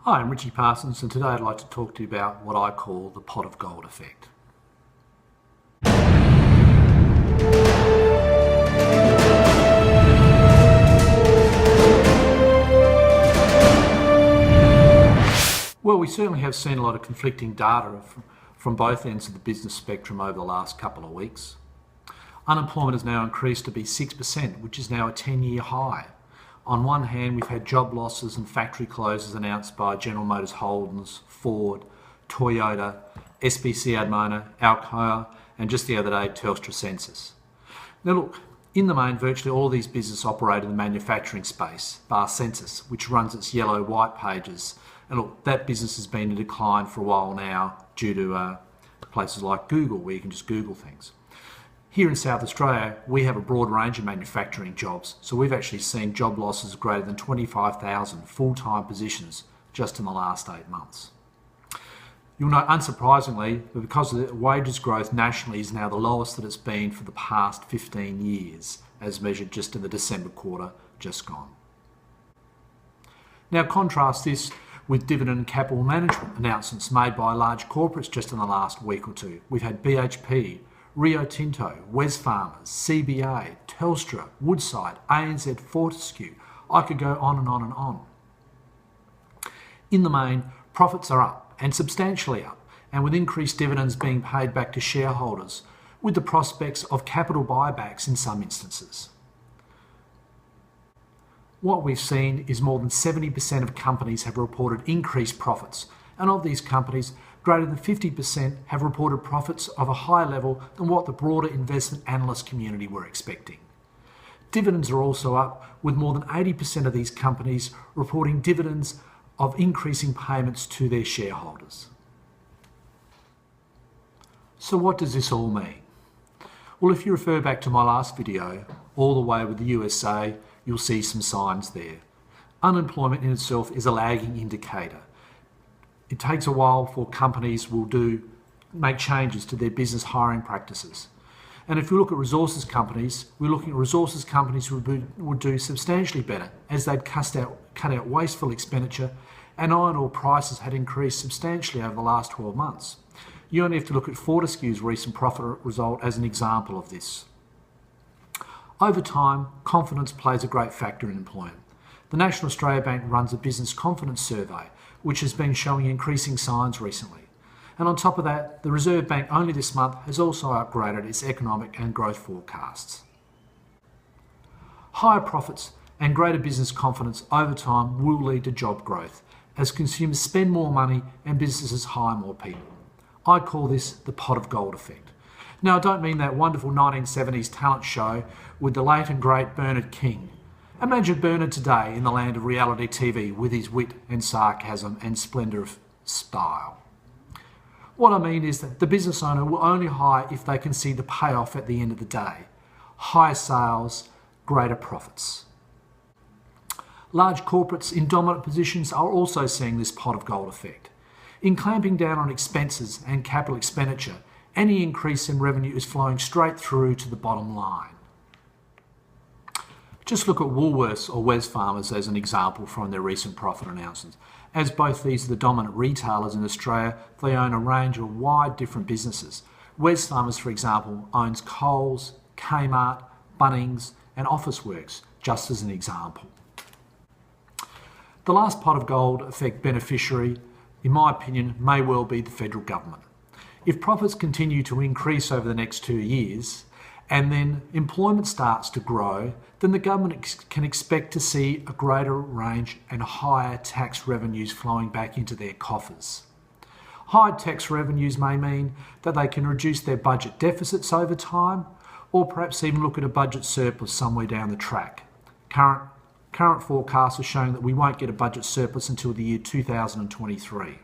Hi, I'm Richie Parsons, and today I'd like to talk to you about what I call the pot of gold effect. Well, we certainly have seen a lot of conflicting data from both ends of the business spectrum over the last couple of weeks. Unemployment has now increased to be 6%, which is now a 10-year high. On one hand, we've had job losses and factory closures announced by General Motors Holdings, Ford, Toyota, SBC Admona, Alcoa, and just the other day, Telstra Census. Now look, in the main, virtually all these businesses operate in the manufacturing space, bar Census, which runs its yellow-white pages. And look, that business has been in decline for a while now due to places like Google, where you can just Google things. Here in South Australia, we have a broad range of manufacturing jobs, so we've actually seen job losses greater than 25,000 full-time positions just in the last 8 months. You'll note, unsurprisingly, that because the wages growth nationally is now the lowest that it's been for the past 15 years, as measured just in the December quarter just gone. Now contrast this with dividend and capital management announcements made by large corporates just in the last week or two. We've had BHP, Rio Tinto, Wesfarmers, CBA, Telstra, Woodside, ANZ, Fortescue. I could go on and on and on. In the main, profits are up, and substantially up, and with increased dividends being paid back to shareholders, with the prospects of capital buybacks in some instances. What we've seen is more than 70% of companies have reported increased profits, and of these companies, greater than 50% have reported profits of a higher level than what the broader investment analyst community were expecting. Dividends are also up, with more than 80% of these companies reporting dividends of increasing payments to their shareholders. So what does this all mean? Well, if you refer back to my last video, all the way with the USA, you'll see some signs there. Unemployment in itself is a lagging indicator. It takes a while for companies will make changes to their business hiring practices. And if you look at resources companies, we're looking at resources companies who would do substantially better as they'd cut out wasteful expenditure, and iron ore prices had increased substantially over the last 12 months. You only have to look at Fortescue's recent profit result as an example of this. Over time, confidence plays a great factor in employment. The National Australia Bank runs a business confidence survey, which has been showing increasing signs recently. And on top of that, the Reserve Bank only this month has also upgraded its economic and growth forecasts. Higher profits and greater business confidence over time will lead to job growth as consumers spend more money and businesses hire more people. I call this the pot of gold effect. Now, I don't mean that wonderful 1970s talent show with the late and great Bernard King. Imagine Bernard today in the land of reality TV with his wit and sarcasm and splendour of style. What I mean is that the business owner will only hire if they can see the payoff at the end of the day. Higher sales, greater profits. Large corporates in dominant positions are also seeing this pot of gold effect. In clamping down on expenses and capital expenditure, any increase in revenue is flowing straight through to the bottom line. Just look at Woolworths or Wesfarmers as an example from their recent profit announcements. As both these are the dominant retailers in Australia, they own a range of wide different businesses. Wesfarmers, for example, owns Coles, Kmart, Bunnings and Officeworks, just as an example. The last pot of gold effect beneficiary, in my opinion, may well be the federal government. If profits continue to increase over the next 2 years, and then employment starts to grow, then the government can expect to see a greater range and higher tax revenues flowing back into their coffers. Higher tax revenues may mean that they can reduce their budget deficits over time, or perhaps even look at a budget surplus somewhere down the track. Current forecasts are showing that we won't get a budget surplus until the year 2023.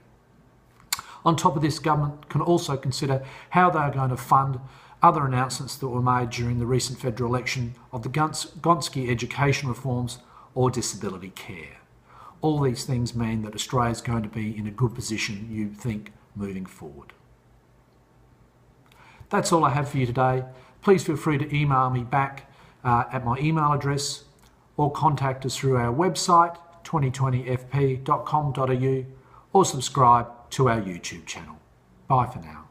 On top of this, government can also consider how they are going to fund other announcements that were made during the recent federal election of the Gonski education reforms or disability care. All these things mean that Australia is going to be in a good position, you think, moving forward. That's all I have for you today. Please feel free to email me back at my email address or contact us through our website 2020fp.com.au or subscribe to our YouTube channel. Bye for now.